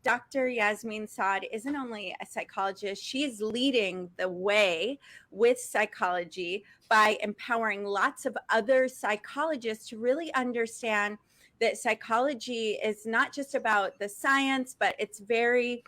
Dr. Yasmine Saad isn't only a psychologist, she is leading the way with psychology by empowering lots of other psychologists to really understand that psychology is not just about the science, but it's very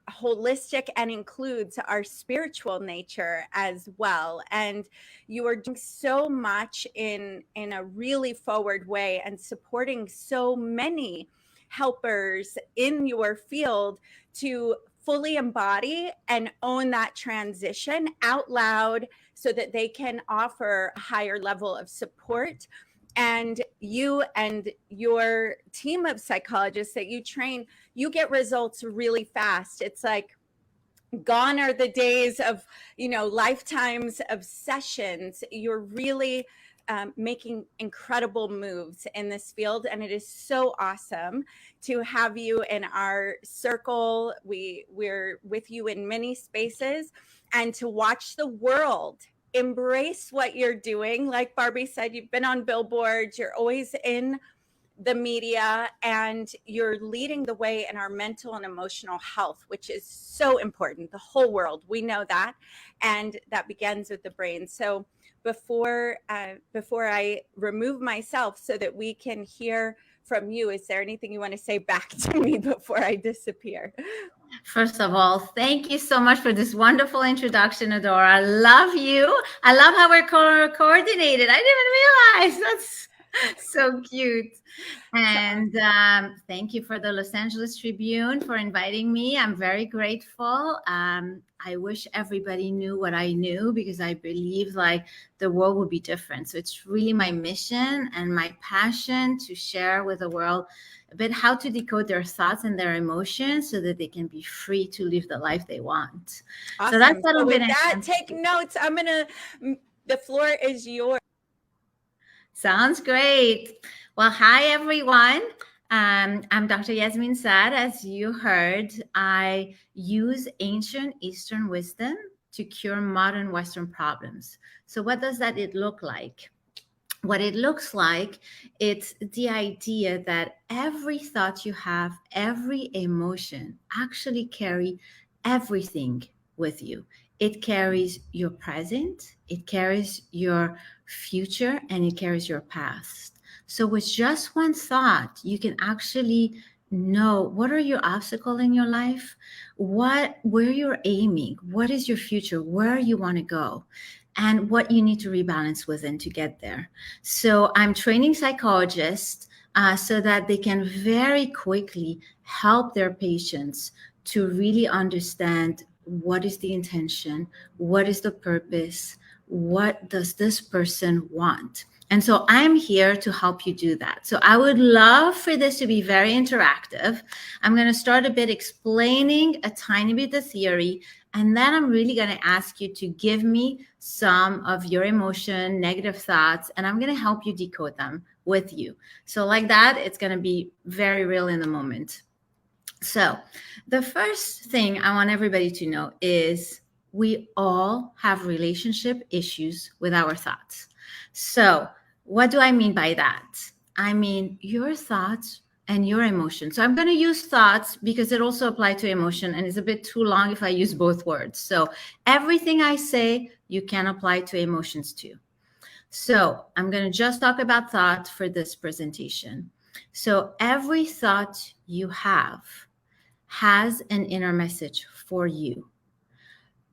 holistic and includes our spiritual nature as well. And you are doing so much in a really forward way and supporting so many helpers in your field to fully embody and own that transition out loud so that they can offer a higher level of support. And you and your team of psychologists that you train, you get results really fast. It's like gone are the days of, lifetimes of sessions. You're really making incredible moves in this field, and it is so awesome to have you in our circle. We're with you in many spaces, and to watch the world embrace what you're doing. Like Barbie said, you've been on billboards, you're always in the media, and you're leading the way in our mental and emotional health, which is so important. The whole world, we know that, and that begins with the brain. So before I remove myself so that we can hear from you, is there anything you want to say back to me before I disappear? First of all, thank you so much for this wonderful introduction, Adora. I love you. I love how we're coordinated. I didn't even realize. That's so cute. And thank you for the Los Angeles Tribune for inviting me. I'm very grateful. I wish everybody knew what I knew, because I believe like the world would be different. So it's really my mission and my passion to share with the world a bit how to decode their thoughts and their emotions so that they can be free to live the life they want. Awesome. So that's a little with bit. That, take notes. The floor is yours. Sounds great. Well, hi, everyone. I'm Dr. Yasmine Saad. As you heard, I use ancient Eastern wisdom to cure modern Western problems. So what does that look like? What it looks like, it's the idea that every thought you have, every emotion actually carry everything with you. It carries your present, it carries your future, and it carries your past. So with just one thought, you can actually know what are your obstacles in your life, where you're aiming, what is your future, where you want to go, and what you need to rebalance within to get there. So I'm training psychologists so that they can very quickly help their patients to really understand what is the intention, what is the purpose, what does this person want. And so I'm here to help you do that. So I would love for this to be very interactive. I'm going to start a bit explaining a tiny bit the theory, and then I'm really going to ask you to give me some of your emotion, negative thoughts, and I'm going to help you decode them with you. So like that, it's going to be very real in the moment. So the first thing I want everybody to know is we all have relationship issues with our thoughts. So what do I mean by that? I mean your thoughts and your emotions. So I'm going to use thoughts because it also applies to emotion, and it's a bit too long if I use both words. So everything I say, you can apply to emotions too. So I'm going to just talk about thought for this presentation. So every thought you have has an inner message for you.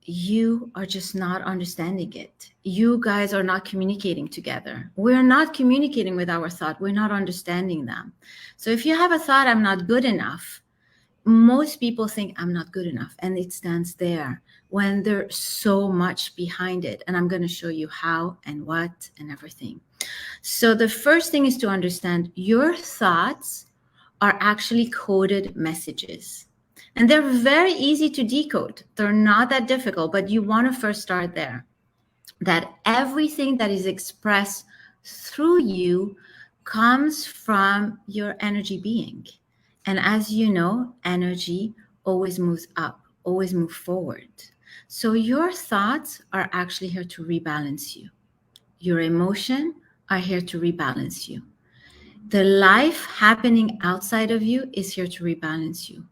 You are just not understanding it. You guys are not communicating together. We're not communicating with our thought. We're not understanding them. So if you have a thought, I'm not good enough, most people think I'm not good enough, and it stands there when there's so much behind it. And I'm going to show you how and what and everything. So the first thing is to understand your thoughts are actually coded messages. And they're very easy to decode. They're not that difficult, but you want to first start there. That everything that is expressed through you comes from your energy being. And as you know, energy always moves up, always moves forward. So your thoughts are actually here to rebalance you. Your emotions are here to rebalance you. The life happening outside of you is here to rebalance you.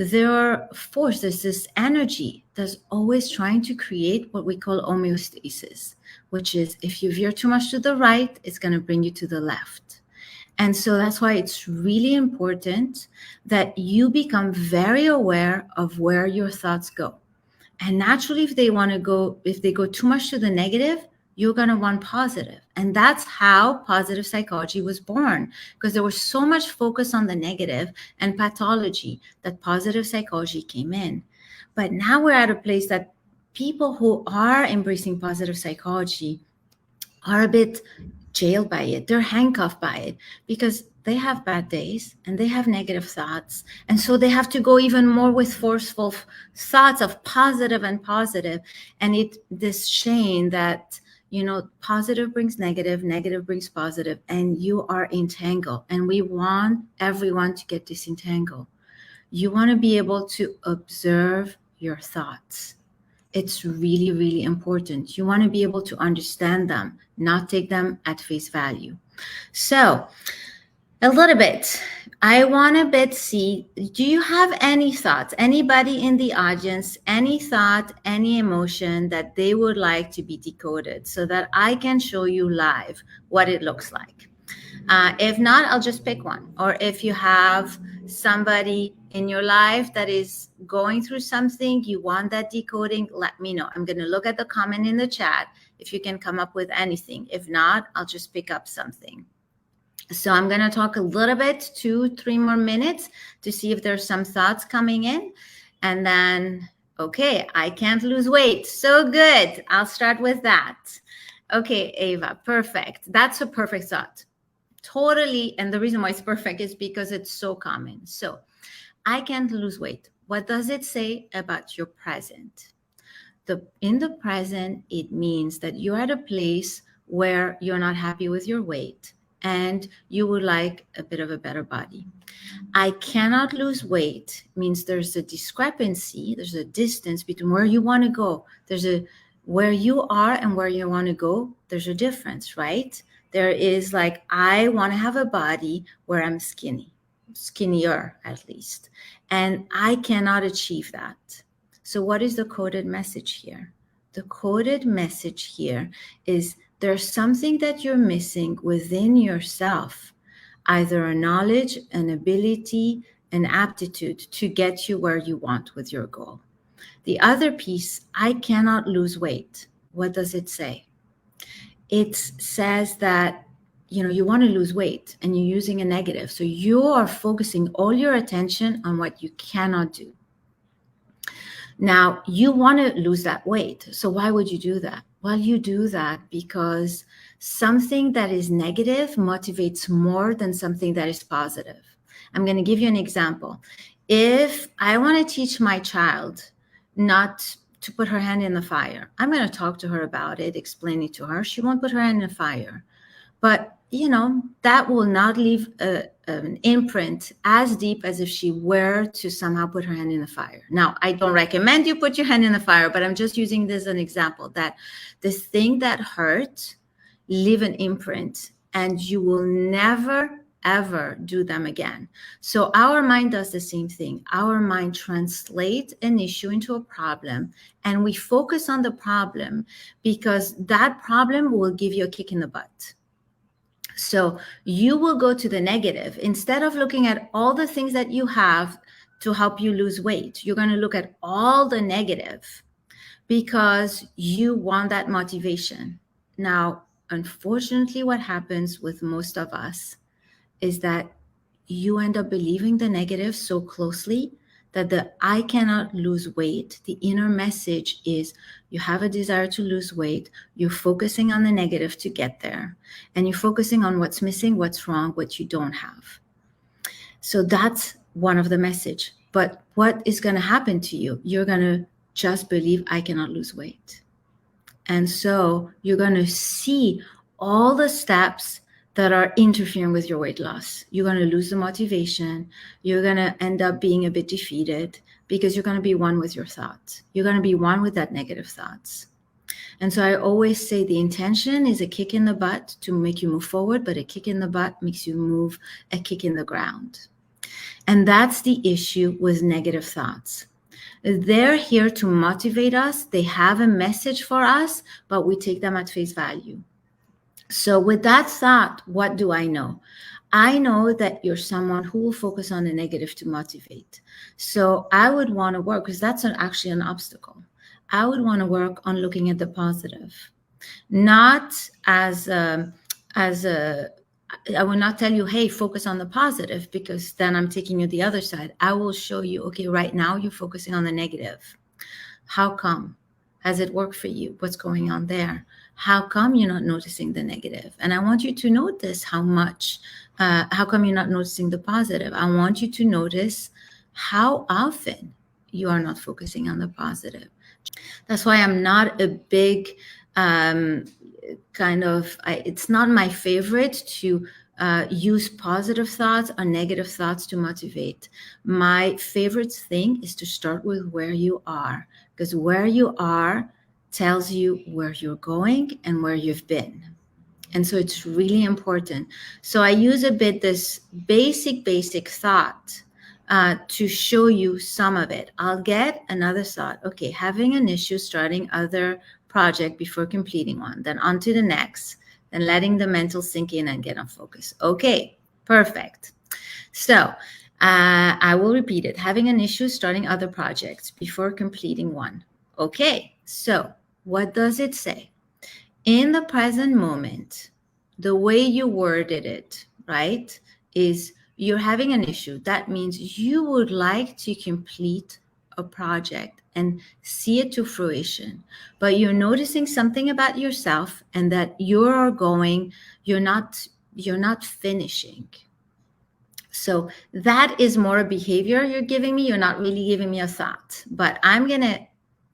there's this energy that's always trying to create what we call homeostasis, which is if you veer too much to the right, it's going to bring you to the left. And so that's why it's really important that you become very aware of where your thoughts go. And naturally, if they go too much to the negative, you're going to want positive. And that's how positive psychology was born, because there was so much focus on the negative and pathology that positive psychology came in. But now we're at a place that people who are embracing positive psychology are a bit jailed by it. They're handcuffed by it because they have bad days and they have negative thoughts. And so they have to go even more with forceful thoughts of positive and positive. And this chain that, positive brings negative, negative brings positive, and you are entangled. And we want everyone to get disentangled. You want to be able to observe your thoughts. It's really, really important. You want to be able to understand them, not take them at face value. So a little bit, I want to see, do you have any thoughts? Anybody in the audience, any thought, any emotion that they would like to be decoded so that I can show you live what it looks like? If not, I'll just pick one. Or if you have somebody in your life that is going through something, you want that decoding, let me know. I'm going to look at the comment in the chat if you can come up with anything. If not, I'll just pick up something. So I'm going to talk a little bit, 2-3 more minutes to see if there's some thoughts coming in. And then, okay, I can't lose weight. So good. I'll start with that. Okay, Ava, perfect. That's a perfect thought. Totally. And the reason why it's perfect is because it's so common. So I can't lose weight. What does it say about your present? In the present, it means that you're at a place where you're not happy with your weight and you would like a bit of a better body. I cannot lose weight means there's a discrepancy, there's a distance between where you want to go. Where you are and where you want to go, there's a difference, right? There is like, I want to have a body where I'm skinnier at least, and I cannot achieve that. So what is the coded message here? The coded message here is there's something that you're missing within yourself, either a knowledge, an ability, an aptitude to get you where you want with your goal. The other piece, I cannot lose weight. What does it say? It says that, you want to lose weight and you're using a negative. So you are focusing all your attention on what you cannot do. Now, you want to lose that weight. So why would you do that? Well, you do that because something that is negative motivates more than something that is positive. I'm going to give you an example. If I want to teach my child not to put her hand in the fire, I'm going to talk to her about it, explain it to her. She won't put her hand in the fire. But, that will not leave an imprint as deep as if she were to somehow put her hand in the fire. Now, I don't recommend you put your hand in the fire, but I'm just using this as an example that this thing that hurt leave an imprint and you will never, ever do them again. So our mind does the same thing. Our mind translates an issue into a problem and we focus on the problem because that problem will give you a kick in the butt. So you will go to the negative. Instead of looking at all the things that you have to help you lose weight, you're going to look at all the negative because you want that motivation. Now, unfortunately, what happens with most of us is that you end up believing the negative so closely that the I cannot lose weight, the inner message is you have a desire to lose weight, you're focusing on the negative to get there, and you're focusing on what's missing, what's wrong, what you don't have. So that's one of the message. But what is going to happen to you? You're going to just believe I cannot lose weight. And so you're going to see all the steps that are interfering with your weight loss. You're going to lose the motivation. You're going to end up being a bit defeated because you're going to be one with your thoughts. You're going to be one with that negative thoughts. And so I always say the intention is a kick in the butt to make you move forward, but a kick in the butt makes you move a kick in the ground. And that's the issue with negative thoughts. They're here to motivate us. They have a message for us, but we take them at face value. So with that thought, what do I know? I know that you're someone who will focus on the negative to motivate. So I would want to work, because that's actually an obstacle. I would want to work on looking at the positive, not as a I will not tell you, hey, focus on the positive, because then I'm taking you the other side. I will show you, okay, right now you're focusing on the negative. How come? Has it worked for you? What's going on there? How come you're not noticing the negative? And I want you to notice how come you're not noticing the positive? I want you to notice how often you are not focusing on the positive. That's why I'm not a big it's not my favorite to use positive thoughts or negative thoughts to motivate. My favorite thing is to start with where you are, because where you are tells you where you're going and where you've been. And so it's really important. So I use a bit this basic thought to show you some of it. I'll get another thought. Okay, having an issue starting other project before completing one, then on to the next, then letting the mental sink in and get on focus. Okay, perfect. So I will repeat it. Having an issue starting other projects before completing one. Okay, so what does it say? In the present moment, the way you worded it, right, is you're having an issue. That means you would like to complete a project and see it to fruition, but you're noticing something about yourself and that you're not finishing. So that is more a behavior you're giving me. You're not really giving me a thought, but I'm going to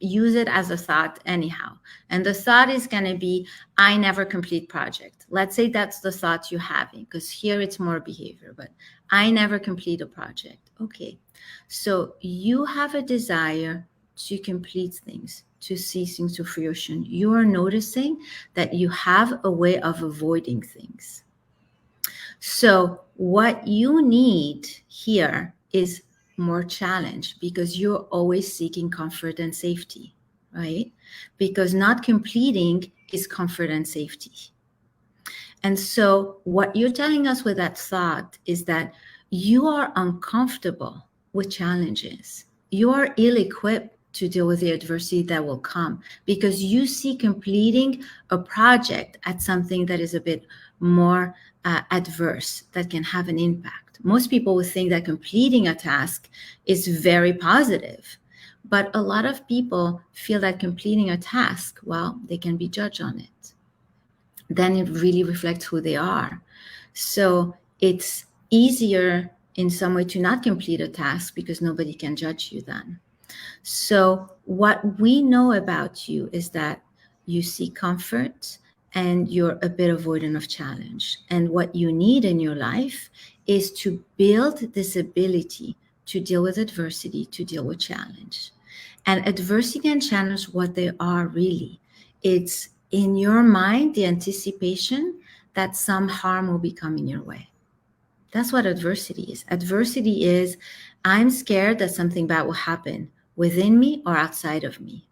use it as a thought anyhow. And the thought is going to be, I never complete project. Let's say that's the thought you're having, because here it's more behavior, but I never complete a project. Okay. So you have a desire to complete things, to see things to fruition. You are noticing that you have a way of avoiding things. So what you need here is more challenge, because you're always seeking comfort and safety, right? Because not completing is comfort and safety. And so what you're telling us with that thought is that you are uncomfortable with challenges. You are ill-equipped to deal with the adversity that will come, because you see completing a project as something that is a bit more adverse, that can have an impact. Most people would think that completing a task is very positive, but a lot of people feel that completing a task, well, they can be judged on it. Then it really reflects who they are. So it's easier in some way to not complete a task, because nobody can judge you then. So what we know about you is that you seek comfort and you're a bit avoidant of challenge. And what you need in your life is to build this ability to deal with adversity, to deal with challenge. And adversity and challenge, what they are really, it's in your mind, the anticipation that some harm will be coming your way. That's what adversity is. Adversity is, I'm scared that something bad will happen within me or outside of me.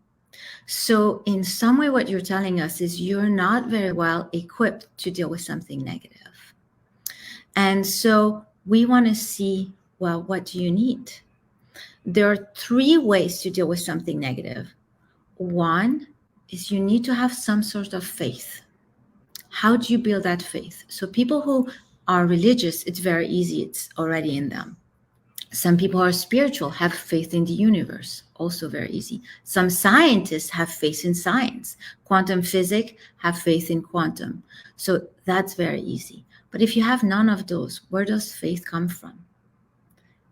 So in some way, what you're telling us is you're not very well equipped to deal with something negative. And so we want to see, well, what do you need? There are 3 ways to deal with something negative. One is you need to have some sort of faith. How do you build that faith? So people who are religious, it's very easy. It's already in them. Some people who are spiritual have faith in the universe, also very easy. Some scientists have faith in science. Quantum physics have faith in quantum. So that's very easy. But if you have none of those, where does faith come from?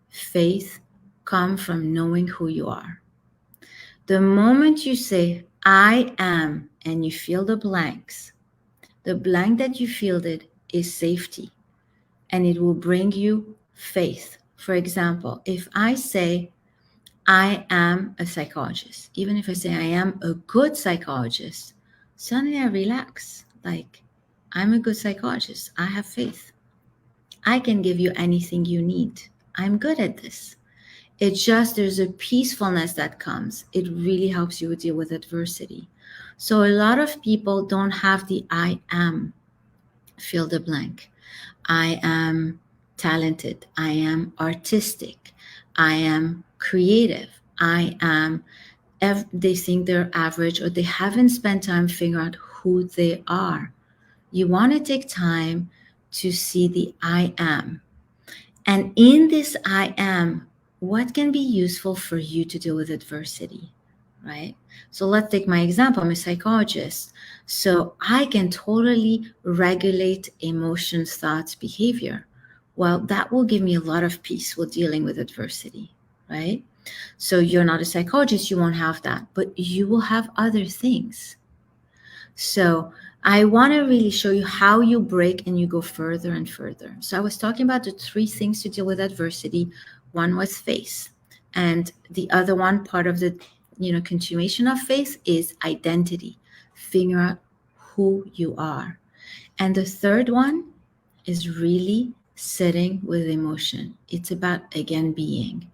Faith comes from knowing who you are. The moment you say, I am, and you fill the blanks, the blank that you filled it is safety, and it will bring you faith. For example, if I say, I am a psychologist, even if I say I am a good psychologist, suddenly I relax. Like, I'm a good psychologist. I have faith. I can give you anything you need. I'm good at this. It's just there's a peacefulness that comes. It really helps you deal with adversity. So a lot of people don't have the I am, fill the blank. I am talented. I am artistic. I am creative. I am, they think they're average, or they haven't spent time figuring out who they are. You want to take time to see the I am. And in this I am, what can be useful for you to deal with adversity, right? So let's take my example. I'm a psychologist. So I can totally regulate emotions, thoughts, behavior. Well, that will give me a lot of peace with dealing with adversity, right? So you're not a psychologist, you won't have that, but you will have other things. So I want to really show you how you break and you go further and further. So I was talking about the 3 things to deal with adversity. One was faith. And the other one, part of the continuation of faith, is identity. Figure out who you are. And the third one is really sitting with emotion. It's about, again, being.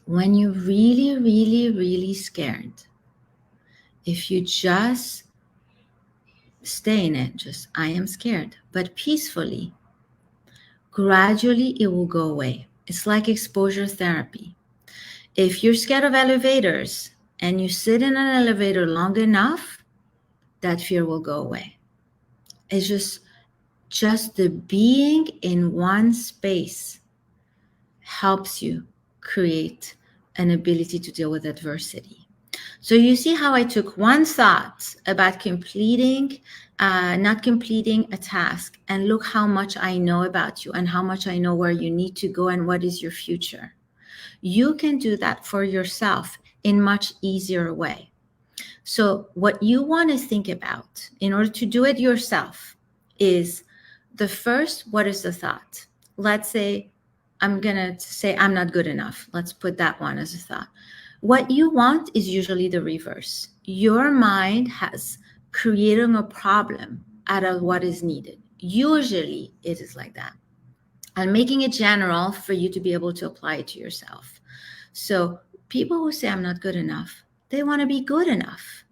When you're really, really, really scared, if you just stay in it, just I am scared, but peacefully, gradually it will go away. It's like exposure therapy. If you're scared of elevators and you sit in an elevator long enough, that fear will go away. It's just the being in one space helps you create an ability to deal with adversity. So you see how I took one thought about not completing a task, and look how much I know about you and how much I know where you need to go and what is your future. You can do that for yourself in much easier way. So what you want to think about in order to do it yourself is the first, what is the thought? Let's say I'm going to say I'm not good enough. Let's put that one as a thought. What you want is usually the reverse. Your mind has created a problem out of what is needed. Usually it is like that. I'm making it general for you to be able to apply it to yourself. So people who say I'm not good enough, they want to be good enough.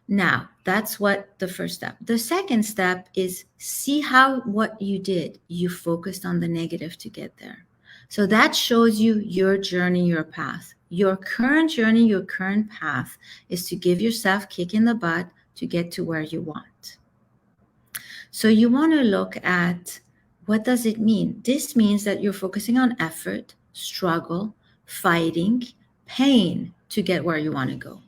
Now, that's what the first step. The second step is see how what you did, you focused on the negative to get there. So that shows you your journey, your path. Your current journey, your current path is to give yourself a kick in the butt to get to where you want. So you want to look at, what does it mean? This means that you're focusing on effort, struggle, fighting, pain to get where you want to go.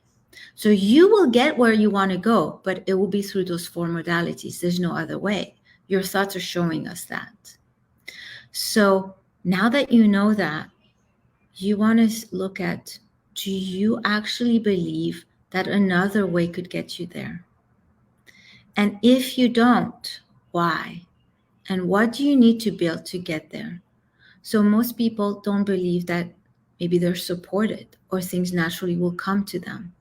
So you will get where you want to go, but it will be through those 4 modalities. There's no other way. Your thoughts are showing us that. So now that you know that, you want to look at, do you actually believe that another way could get you there? And if you don't, why? And what do you need to build to get there? So most people don't believe that maybe they're supported or things naturally will come to them.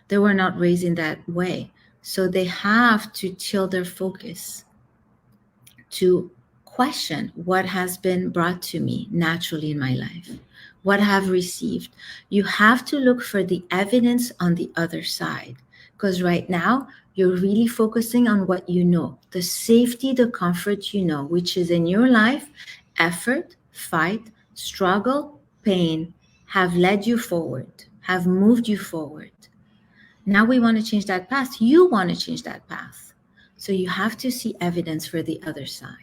They were not raised in that way. So they have to tilt their focus to question what has been brought to me naturally in my life, what I have received. You have to look for the evidence on the other side, because right now you're really focusing on what you know, the safety, the comfort you know, which is in your life. Effort, fight, struggle, pain have led you forward, have moved you forward. Now we want to change that path. You want to change that path. So you have to see evidence for the other side.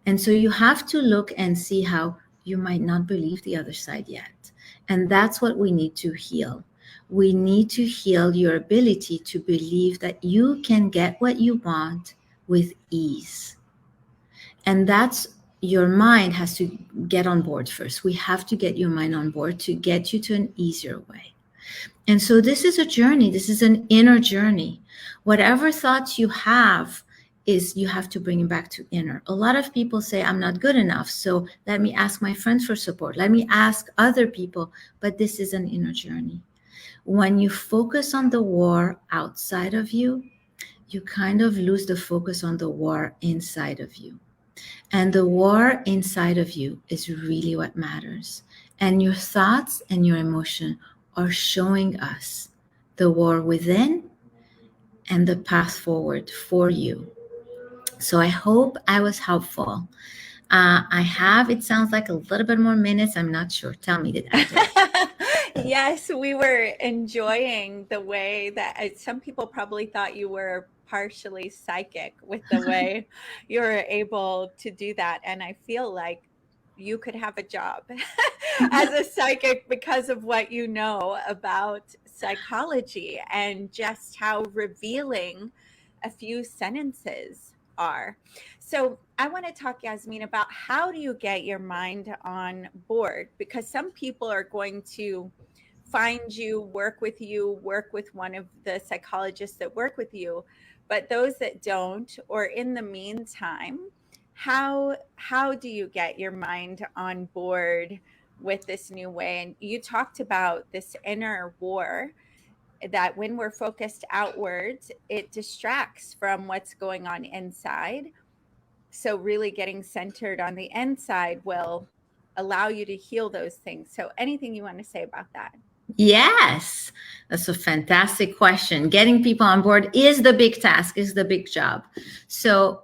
And so you have to look and see how you might not believe the other side yet. And that's what we need to heal. We need to heal your ability to believe that you can get what you want with ease. And that's, your mind has to get on board first. We have to get your mind on board to get you to an easier way. And so this is a journey. This is an inner journey. Whatever thoughts you have, is you have to bring it back to inner. A lot of people say, I'm not good enough, so let me ask my friends for support. Let me ask other people. But this is an inner journey. When you focus on the war outside of you, you kind of lose the focus on the war inside of you. And the war inside of you is really what matters. And your thoughts and your emotion are showing us the war within and the path forward for you. So I hope I was helpful. It sounds like a little bit more minutes. I'm not sure. Tell me, did I do it? Yes, we were enjoying the way that some people probably thought you were partially psychic with the way you were able to do that. And I feel like you could have a job as a psychic because of what you know about psychology and just how revealing a few sentences are. So I want to talk, Yasmine, about how do you get your mind on board? Because some people are going to find you, work with one of the psychologists that work with you, but those that don't, or in the meantime, how do you get your mind on board with this new way? And you talked about this inner war that when we're focused outwards, it distracts from what's going on inside. So really getting centered on the inside will allow you to heal those things. So anything you want to say about that? Yes, that's a fantastic question. Getting people on board is the big task, is the big job. So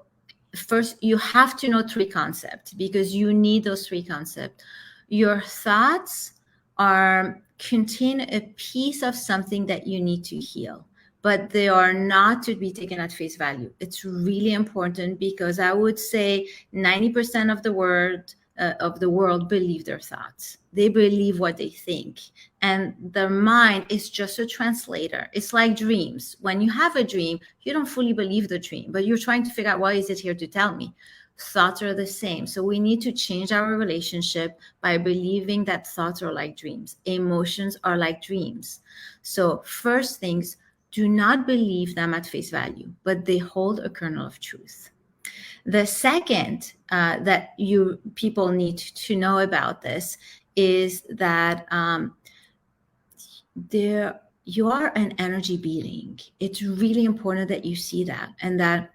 first, you have to know three concepts because you need those three concepts. Your thoughts contain a piece of something that you need to heal, but they are not to be taken at face value. It's really important because I would say 90% of the world believe their thoughts. They believe what they think. And their mind is just a translator. It's like dreams. When you have a dream, you don't fully believe the dream, but you're trying to figure out, why is it here to tell me? Thoughts are the same. So we need to change our relationship by believing that thoughts are like dreams. Emotions are like dreams. So first things, do not believe them at face value, but they hold a kernel of truth. The second that people need to know about this is that you are an energy being. It's really important that you see that, and that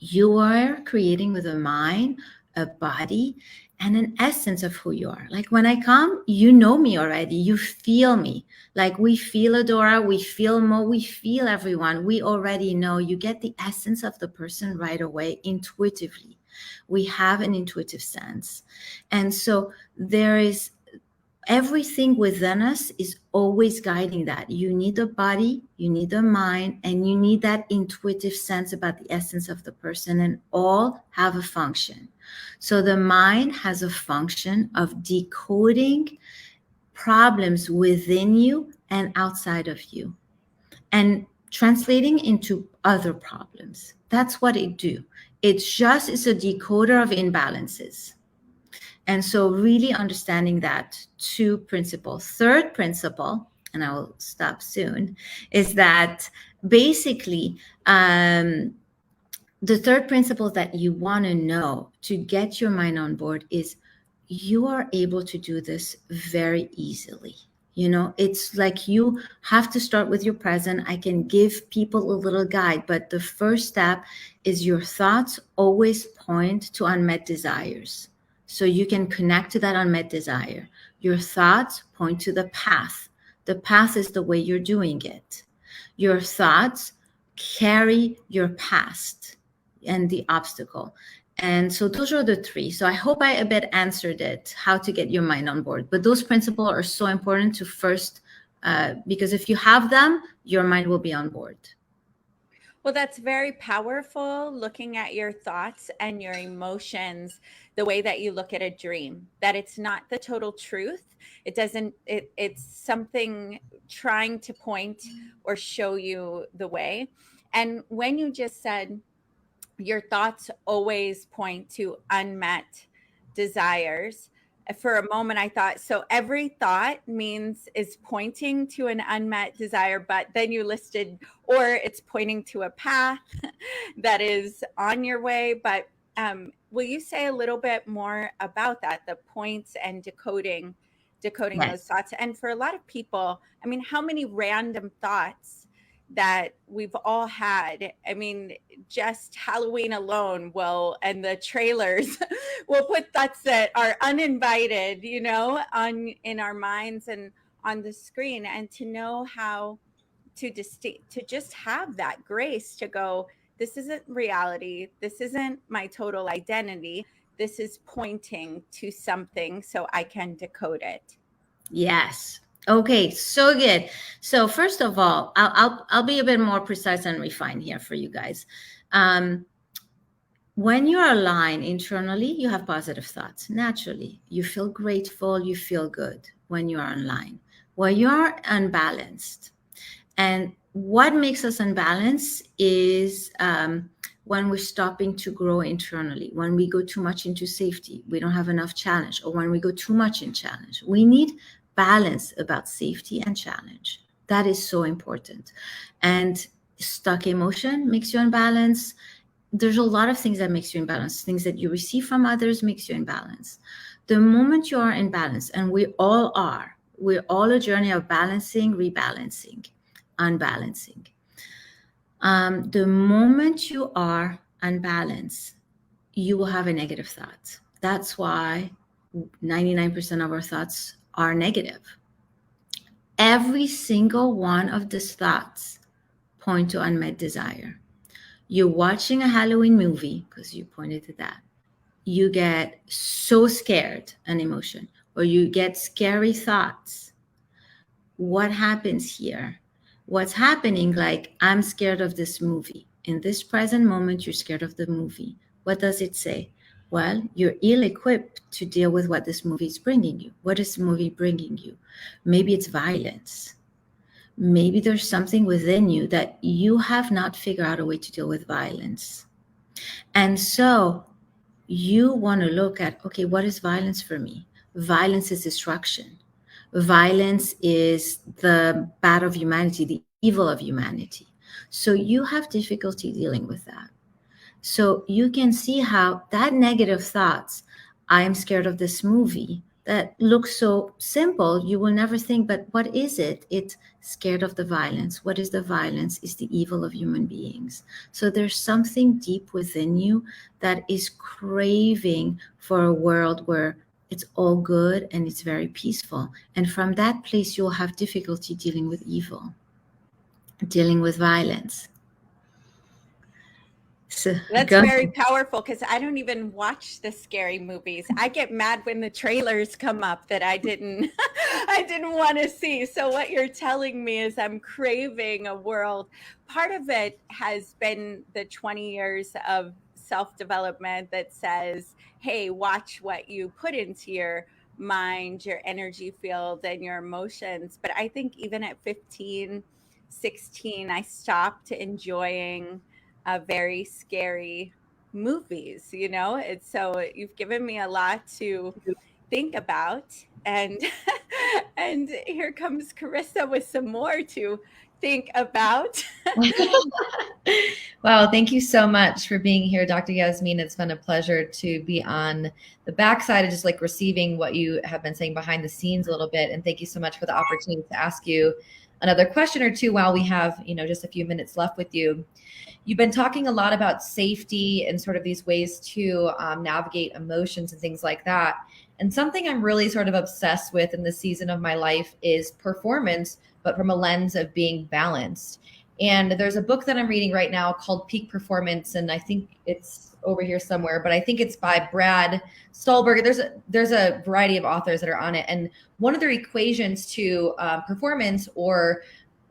you are creating with a mind, a body, and an essence of who you are. Like when I come, you know me already. You feel me. Like we feel Adora, we feel Mo, we feel everyone. We already know. You get the essence of the person right away, intuitively. We have an intuitive sense. And so there is everything within us is always guiding that. You need the body, you need the mind, and you need that intuitive sense about the essence of the person, and all have a function. So the mind has a function of decoding problems within you and outside of you and translating into other problems. That's what it do. It's a decoder of imbalances. And so really understanding that two principles. Third principle, and I will stop soon, is that basically the third principle that you want to know to get your mind on board is you are able to do this very easily. You know, it's like you have to start with your present. I can give people a little guide, but the first step is your thoughts always point to unmet desires. So you can connect to that unmet desire. Your thoughts point to the path. The path is the way you're doing it. Your thoughts carry your past and the obstacle. And so those are the three. So I hope I a bit answered it, how to get your mind on board. But those principles are so important to first, because if you have them, your mind will be on board. Well, that's very powerful, looking at your thoughts and your emotions the way that you look at a dream, that it's not the total truth. It's something trying to point or show you the way. And when you just said your thoughts always point to unmet desires, for a moment I thought, so every thought means is pointing to an unmet desire, but then you listed, or it's pointing to a path that is on your way. But will you say a little bit more about that, the points and decoding Yes. those thoughts? And for a lot of people, I mean, how many random thoughts that we've all had. I mean, just Halloween alone and the trailers will put thoughts that are uninvited, in our minds and on the screen. And to know how to just have that grace to go, this isn't reality. This isn't my total identity. This is pointing to something so I can decode it. Yes. Okay, so good. So first of all, I'll be a bit more precise and refined here for you guys. When you're aligned internally, you have positive thoughts. Naturally, you feel grateful, you feel good when you are online. When you are unbalanced, and what makes us unbalanced is when we're stopping to grow internally, when we go too much into safety, we don't have enough challenge, or when we go too much in challenge. We need balance about safety and challenge. That is so important. And stuck emotion makes you unbalanced. There's a lot of things that makes you imbalanced. Things that you receive from others makes you imbalanced. The moment you are in balance, and we all are, we're all a journey of balancing, rebalancing, unbalancing. The moment you are unbalanced, you will have a negative thought. That's why 99% of our thoughts are negative. Every single one of these thoughts point to unmet desire. You're watching a Halloween movie, because you pointed to that. You get so scared, an emotion, or you get scary thoughts. What happens here? What's happening, like, I'm scared of this movie. In this present moment, you're scared of the movie. What does it say? Well, you're ill-equipped to deal with what this movie is bringing you. What is the movie bringing you? Maybe it's violence. Maybe there's something within you that you have not figured out a way to deal with violence. And so you want to look at, okay, what is violence for me? Violence is destruction. Violence is the bad of humanity, the evil of humanity. So you have difficulty dealing with that. So you can see how that negative thoughts, I am scared of this movie, that looks so simple, you will never think, but what is it? It's scared of the violence. What is the violence? It's the evil of human beings. So there's something deep within you that is craving for a world where it's all good and it's very peaceful. And from that place, you'll have difficulty dealing with evil, dealing with violence. So That's very powerful, because I don't even watch the scary movies. I get mad when the trailers come up that I didn't want to see. So what you're telling me is I'm craving a world. Part of it has been the 20 years of self-development that says, hey, watch what you put into your mind, your energy field, and your emotions. But I think even at 15, 16, I stopped enjoying very scary movies. It's so you've given me a lot to think about, and and here comes Carissa with some more to think about. Wow, thank you so much for being here, Dr. Yasmine. It's been a pleasure to be on the backside of just like receiving what you have been saying behind the scenes a little bit. And thank you so much for the opportunity to ask you another question or two while we have, just a few minutes left with you. You've been talking a lot about safety and sort of these ways to navigate emotions and things like that. And something I'm really sort of obsessed with in this season of my life is performance, but from a lens of being balanced. And there's a book that I'm reading right now called Peak Performance, and I think it's over here somewhere, but I think it's by Brad Stulberg. There's a variety of authors that are on it. And one of their equations to performance or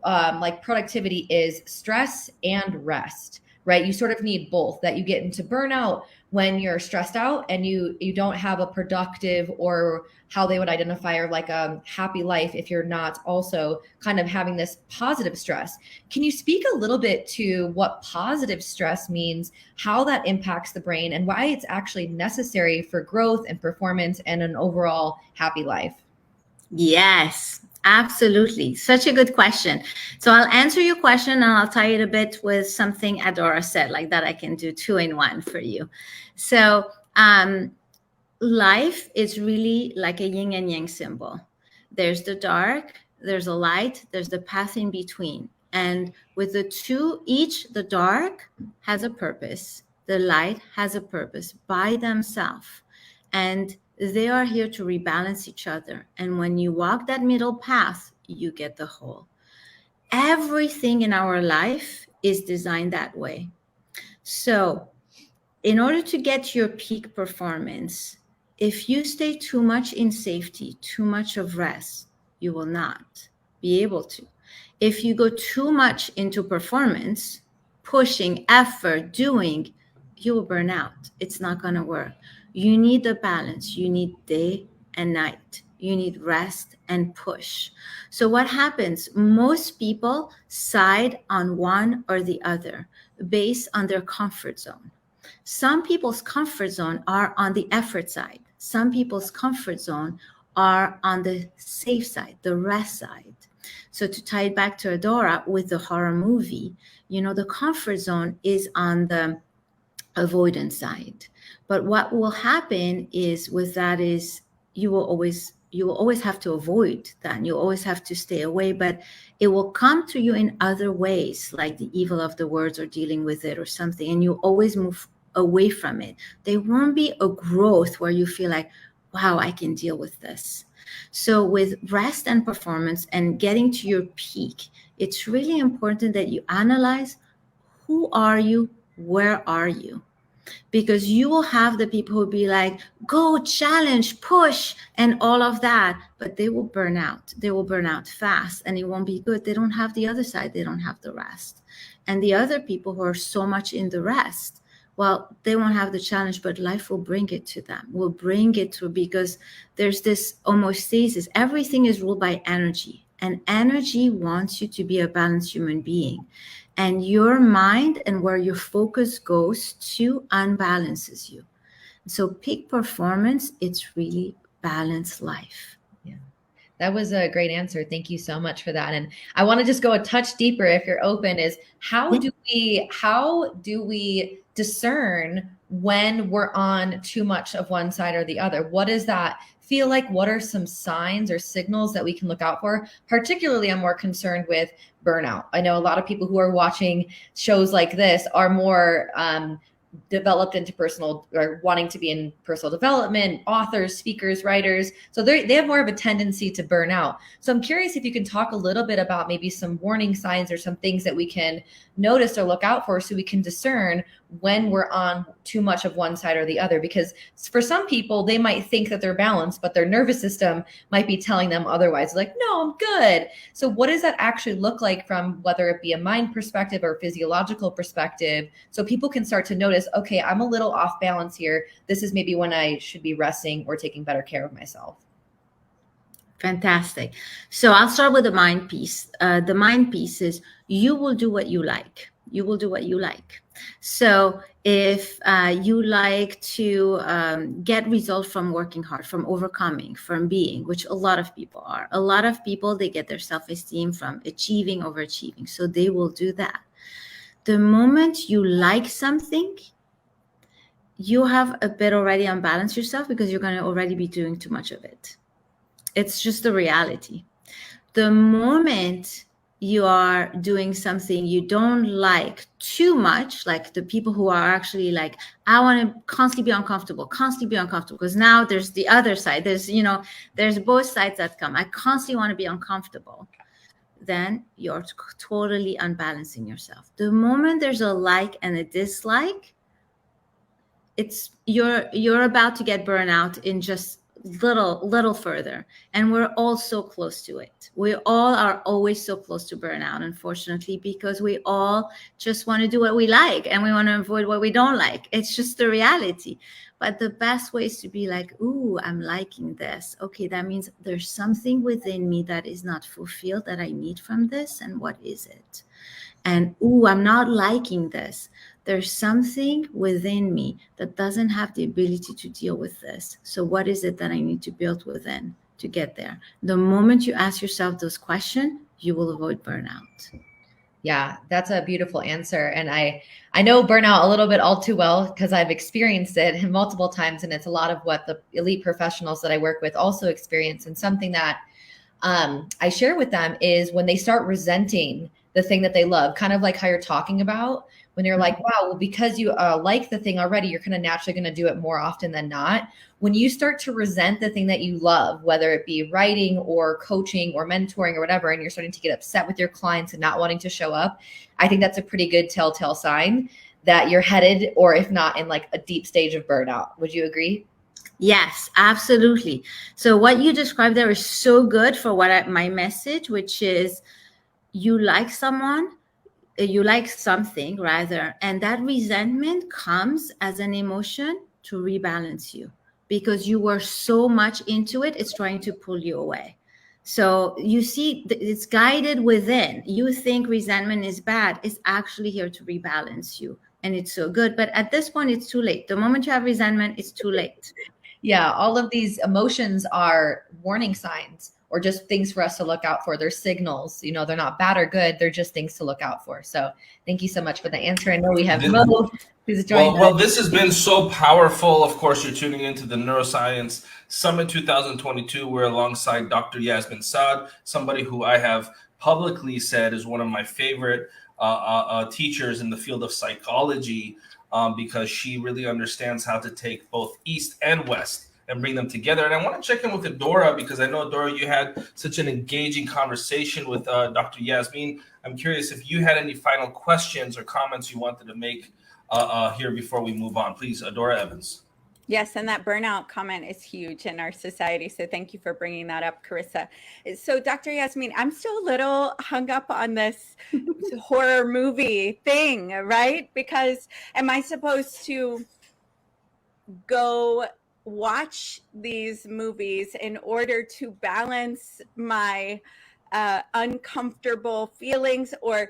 like productivity is stress and rest, right? You sort of need both, that you get into burnout when you're stressed out and you don't have a productive, or how they would identify, or like a happy life if you're not also kind of having this positive stress. Can you speak a little bit to what positive stress means, how that impacts the brain, and why it's actually necessary for growth and performance and an overall happy life? Yes, absolutely. Such a good question. So I'll answer your question and I'll tie it a bit with something Adora said, like that I can do 2 in 1 for you. So life is really like a yin and yang symbol. There's the dark, there's a light, there's the path in between. And with the two, each, the dark has a purpose, the light has a purpose by themselves. And they are here to rebalance each other. And when you walk that middle path, you get the whole. Everything in our life is designed that way. So in order to get your peak performance, if you stay too much in safety, too much of rest, you will not be able to. If you go too much into performance, pushing, effort, doing, you will burn out. It's not going to work. You need the balance. You need day and night. You need rest and push. So what happens? Most people side on one or the other based on their comfort zone. Some people's comfort zone are on the effort side. Some people's comfort zone are on the safe side, the rest side. So to tie it back to Adora with the horror movie, the comfort zone is on the avoidance side. But what will happen is with that is you will always have to avoid that. You always have to stay away, but it will come to you in other ways, like the evil of the words or dealing with it or something. And you always move away from it. There won't be a growth where you feel like, wow, I can deal with this. So with rest and performance and getting to your peak, it's really important that you analyze, who are you? Where are you? Because you will have the people who be like, go, challenge, push, and all of that, but they will burn out. They will burn out fast and it won't be good. They don't have the other side. They don't have the rest. And the other people who are so much in the rest, well, they won't have the challenge, but life will bring it to them, will bring it to, because there's this homeostasis. Everything is ruled by energy, and energy wants you to be a balanced human being. And your mind and where your focus goes to unbalances you. So peak performance, it's really balanced life. Yeah, that was a great answer. Thank you so much for that. And I want to just go a touch deeper, if you're open, is how do we discern when we're on too much of one side or the other? What does that feel like? What are some signs or signals that we can look out for? Particularly, I'm more concerned with burnout. I know a lot of people who are watching shows like this are more developed into personal, or wanting to be in personal development, authors, speakers, writers. So they have more of a tendency to burn out. So I'm curious if you can talk a little bit about maybe some warning signs or some things that we can notice or look out for so we can discern when we're on too much of one side or the other. Because for some people, they might think that they're balanced, but their nervous system might be telling them otherwise, like, no, I'm good. So what does that actually look like from whether it be a mind perspective or physiological perspective, so people can start to notice, okay, I'm a little off balance here. This is maybe when I should be resting or taking better care of myself. Fantastic. So I'll start with the mind piece. The mind piece is you will do what you like. You will do what you like. So if you like to get results from working hard, from overcoming, from being, which a lot of people are. A lot of people, they get their self-esteem from achieving, overachieving. So they will do that. The moment you like something, you have a bit already unbalanced yourself because you're going to already be doing too much of it. It's just the reality. The moment you are doing something you don't like too much, like the people who are actually like, I want to constantly be uncomfortable, because now there's the other side. There's both sides that come. I constantly want to be uncomfortable. Then you're totally unbalancing yourself. The moment there's a like and a dislike, you're about to get burnout in just little further. And we're all so close to it. We all are always so close to burnout, unfortunately, because we all just want to do what we like and we want to avoid what we don't like. It's just the reality. But the best way is to be like, ooh, I'm liking this. Okay, that means there's something within me that is not fulfilled that I need from this. And what is it? And ooh, I'm not liking this. There's something within me that doesn't have the ability to deal with this. So what is it that I need to build within to get there? The moment you ask yourself those questions, you will avoid burnout. Yeah, that's a beautiful answer. And I know burnout a little bit all too well because I've experienced it multiple times. And it's a lot of what the elite professionals that I work with also experience. And something that I share with them is when they start resenting the thing that they love, kind of like how you're talking about when you're like, wow, well, because you like the thing already, you're kind of naturally going to do it more often than not. When you start to resent the thing that you love, whether it be writing or coaching or mentoring or whatever, and you're starting to get upset with your clients and not wanting to show up, I think that's a pretty good telltale sign that you're headed, or if not, in like a deep stage of burnout. Would you agree? Yes, absolutely. So what you described there is so good for my message, which is you like someone, you like something rather, and that resentment comes as an emotion to rebalance you because you were so much into it, it's trying to pull you away. So you see, it's guided within. You think resentment is bad, it's actually here to rebalance you. And it's so good. But at this point, it's too late. The moment you have resentment, it's too late. Yeah, all of these emotions are warning signs or just things for us to look out for. They're signals, you know, they're not bad or good. They're just things to look out for. So thank you so much for the answer. I know we have Mo who's joined us. Well, this has been so powerful. Of course, you're tuning into the Neuroscience Summit 2022. We're alongside Dr. Yasmine Saad, somebody who I have publicly said is one of my favorite teachers in the field of psychology, because she really understands how to take both East and West and bring them together. And I want to check in with Adora, because I know, Adora, you had such an engaging conversation with Dr. Yasmine. I'm curious if you had any final questions or comments you wanted to make here before we move on. Please, Adora Evans. Yes, and that burnout comment is huge in our society. So thank you for bringing that up, Carissa. So Dr. Yasmine, I'm still a little hung up on this horror movie thing, right? Because am I supposed to go watch these movies in order to balance my uncomfortable feelings, or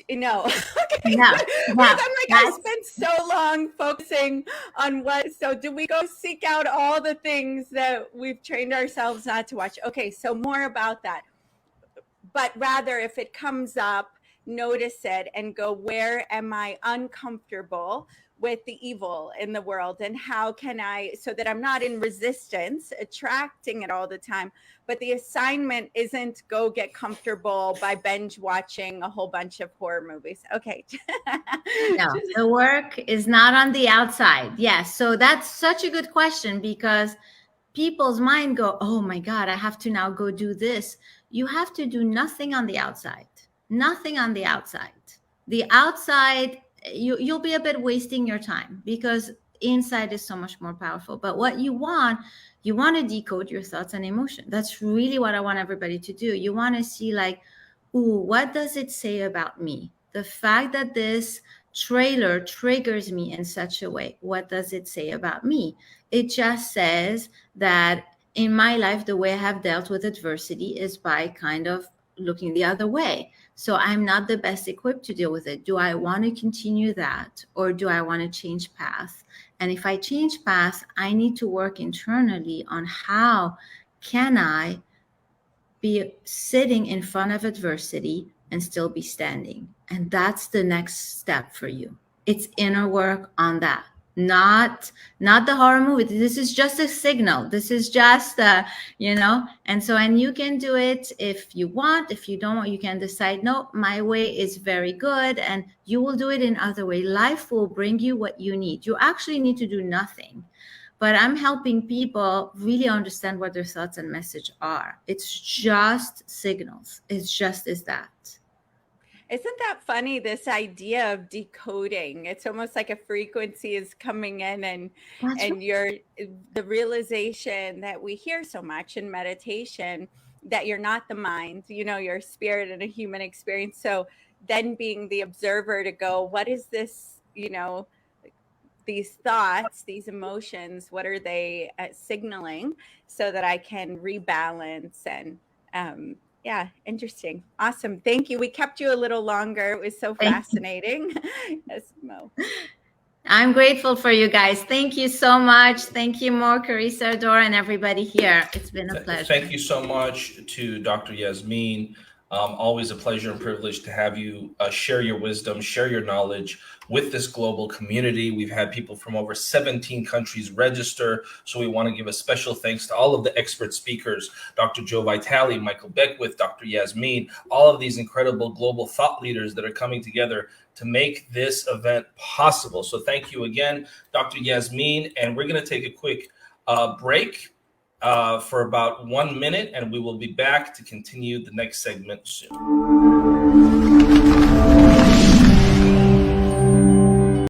no? Okay. Yeah. I'm like, I spent so long focusing on what, so do we go seek out all the things that we've trained ourselves not to watch? Okay, so more about that. But rather, if it comes up, notice it and go, where am I uncomfortable with the evil in the world, and how can I, so that I'm not in resistance, attracting it all the time. But the assignment isn't go get comfortable by binge watching a whole bunch of horror movies. Okay. No, the work is not on the outside. Yes. So that's such a good question, because people's mind go, oh my God, I have to now go do this. You have to do nothing on the outside. Nothing on the outside. The outside, you'll be a bit wasting your time, because inside is so much more powerful. But what you want to decode your thoughts and emotion. That's really what I want everybody to do. You want to see like, ooh, what does it say about me? The fact that this trailer triggers me in such a way, what does it say about me? It just says that in my life, the way I have dealt with adversity is by kind of looking the other way. So I'm not the best equipped to deal with it. Do I want to continue that, or do I want to change path? And if I change path, I need to work internally on how can I be sitting in front of adversity and still be standing. And that's the next step for you. It's inner work on that. Not the horror movie. This is just a signal. This is just and you can do it if you want. If you don't want, you can decide, no, my way is very good, and you will do it in other way. Life will bring you what you need. You actually need to do nothing. But I'm helping people really understand what their thoughts and message are. It's just signals. It's just is that. Isn't that funny, this idea of decoding? It's almost like a frequency is coming in, and the realization that we hear so much in meditation, that you're not the mind, you're a spirit and a human experience. So then being the observer to go, what is this, these thoughts, these emotions, what are they signaling, so that I can rebalance and yeah, interesting. Awesome. Thank you. We kept you a little longer. It was so fascinating. Yes, Mo. I'm grateful for you guys. Thank you so much. Thank you, Mo, Carissa, Adora, and everybody here. It's been a pleasure. Thank you so much to Dr. Yasmine. Always a pleasure and privilege to have you share your wisdom, share your knowledge with this global community. We've had people from over 17 countries register, so we want to give a special thanks to all of the expert speakers, Dr. Joe Vitale, Michael Beckwith, Dr. Yasmine, all of these incredible global thought leaders that are coming together to make this event possible. So thank you again, Dr. Yasmine, and we're going to take a quick break for about 1 minute, and we will be back to continue the next segment soon.